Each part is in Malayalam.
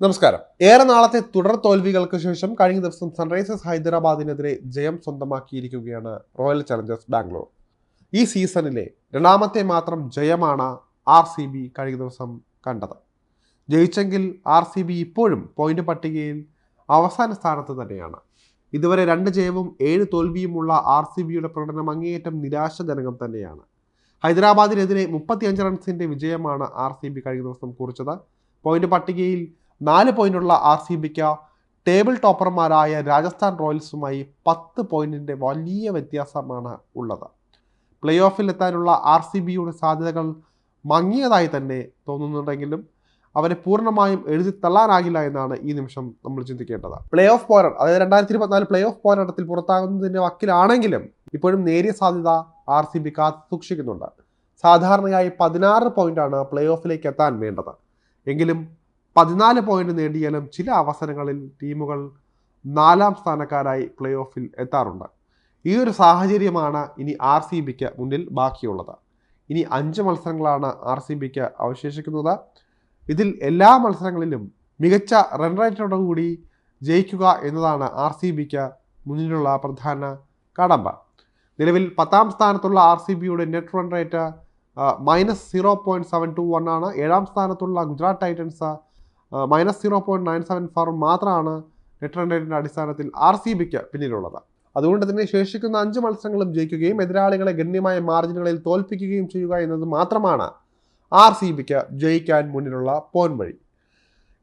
നമസ്കാരം. ഏറെ നാളത്തെ തുടർ തോൽവികൾക്ക് ശേഷം കഴിഞ്ഞ ദിവസം സൺറൈസേഴ്സ് ഹൈദരാബാദിനെതിരെ ജയം സ്വന്തമാക്കിയിരിക്കുകയാണ് റോയൽ ചലഞ്ചേഴ്സ് ബാംഗ്ലൂർ. ഈ സീസണിലെ രണ്ടാമത്തെ മാത്രം ജയമാണ് RCB കഴിഞ്ഞ ദിവസം കണ്ടത്. ജയിച്ചെങ്കിൽ RCB ഇപ്പോഴും പോയിന്റ് പട്ടികയിൽ അവസാന സ്ഥാനത്ത് തന്നെയാണ്. ഇതുവരെ 2 ജയവും 7 തോൽവിയുമുള്ള RCBയുടെ പ്രകടനം അങ്ങേയറ്റം നിരാശാജനകം തന്നെയാണ്. ഹൈദരാബാദിനെതിരെ 35 റൺസിന്റെ വിജയമാണ് RCB കഴിഞ്ഞ ദിവസം കുറിച്ചത്. പോയിന്റ് പട്ടികയിൽ 4 പോയിന്റുള്ള RCBക്ക് ടേബിൾ ടോപ്പർമാരായ രാജസ്ഥാൻ റോയൽസുമായി 10 പോയിന്റിൻ്റെ വലിയ വ്യത്യാസമാണ് ഉള്ളത്. പ്ലേ ഓഫിൽ എത്താനുള്ള RCBയുടെ സാധ്യതകൾ മങ്ങിയതായി തന്നെ തോന്നുന്നുണ്ടെങ്കിലും അവരെ പൂർണ്ണമായും എഴുതി തള്ളാനാകില്ല എന്നാണ് ഈ നിമിഷം നമ്മൾ ചിന്തിക്കേണ്ടത്. പ്ലേ ഓഫ് പോരാട്ടം, അതായത് 2024 പ്ലേ ഓഫ് പോരാട്ടത്തിൽ പുറത്താകുന്നതിൻ്റെ വക്കിലാണെങ്കിലും ഇപ്പോഴും നേരിയ സാധ്യത RCB കാത്തു സൂക്ഷിക്കുന്നുണ്ട്. സാധാരണയായി 16 പോയിന്റാണ് പ്ലേ ഓഫിലേക്ക് എത്താൻ വേണ്ടത്. എങ്കിലും 14 പോയിന്റ് നേടിയാലും ചില അവസരങ്ങളിൽ ടീമുകൾ 4ാം സ്ഥാനക്കാരായി പ്ലേ ഓഫിൽ എത്താറുണ്ട്. ഈ ഒരു സാഹചര്യമാണ് ഇനി RCBക്ക് മുന്നിൽ ബാക്കിയുള്ളത്. ഇനി 5 മത്സരങ്ങളാണ് RCBക്ക് അവശേഷിക്കുന്നത്. ഇതിൽ എല്ലാ മത്സരങ്ങളിലും മികച്ച റൺ റേറ്റോടുകൂടി ജയിക്കുക എന്നതാണ് RCBക്ക് മുന്നിലുള്ള പ്രധാന കടമ്പ. നിലവിൽ 10ാം സ്ഥാനത്തുള്ള RCBയുടെ നെറ്റ് റൺ റേറ്റ് -0.721 ആണ്. 7ാം സ്ഥാനത്തുള്ള ഗുജറാത്ത് ടൈറ്റൻസ് -0.974 മാത്രമാണ് നെറ്റ് റൺ റേറ്റിൻ്റെ അടിസ്ഥാനത്തിൽ RCBക്ക് പിന്നിലുള്ളത്. അതുകൊണ്ട് തന്നെ ശേഷിക്കുന്ന 5 മത്സരങ്ങളും ജയിക്കുകയും എതിരാളികളെ ഗണ്യമായ മാർജിനുകളിൽ തോൽപ്പിക്കുകയും ചെയ്യുക എന്നത് മാത്രമാണ് RCBക്ക് ജയിക്കാൻ മുന്നിലുള്ള പോയിന്റ് വഴി.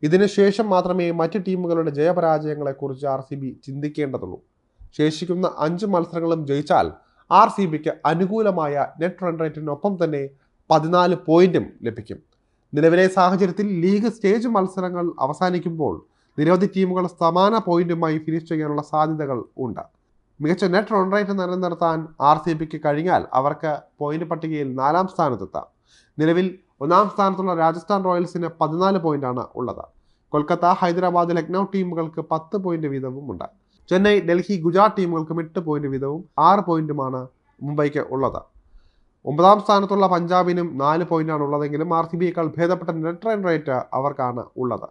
ഇതിനുശേഷം മാത്രമേ മറ്റ് ടീമുകളുടെ ജയപരാജയങ്ങളെക്കുറിച്ച് RCB ചിന്തിക്കേണ്ടതുള്ളൂ. ശേഷിക്കുന്ന 5 മത്സരങ്ങളും ജയിച്ചാൽ RCBക്ക് അനുകൂലമായ നെറ്റ് റൺ റേറ്റിനൊപ്പം തന്നെ 14 പോയിന്റും ലഭിക്കും. നിലവിലെ സാഹചര്യത്തിൽ ലീഗ് സ്റ്റേജ് മത്സരങ്ങൾ അവസാനിക്കുമ്പോൾ നിരവധി ടീമുകൾ സമാന പോയിന്റുമായി ഫിനിഷ് ചെയ്യാനുള്ള സാധ്യതകൾ ഉണ്ട്. മികച്ച നെറ്റ് റൺ റേറ്റ് നിലനിർത്താൻ RCBക്ക് കഴിഞ്ഞാൽ അവർക്ക് പോയിന്റ് പട്ടികയിൽ 4ാം സ്ഥാനത്തെത്താം. നിലവിൽ 1ാം സ്ഥാനത്തുള്ള രാജസ്ഥാൻ റോയൽസിന് 14 പോയിന്റാണ് ഉള്ളത്. കൊൽക്കത്ത, ഹൈദരാബാദ്, ലക്നൗ ടീമുകൾക്ക് 10 പോയിന്റ് വീതവും ഉണ്ട്. ചെന്നൈ, ഡൽഹി, ഗുജറാത്ത് ടീമുകൾക്ക് 8 പോയിന്റ് വീതവും 6 പോയിന്റുമാണ് മുംബൈക്ക് ഉള്ളത്. 9ാം സ്ഥാനത്തുള്ള പഞ്ചാബിനും 4 പോയിന്റാണ് ഉള്ളതെങ്കിലും RCBയേക്കാൾ ഭേദപ്പെട്ട നെറ്റ് റൺ റേറ്റ് അവർക്കാണ് ഉള്ളത്.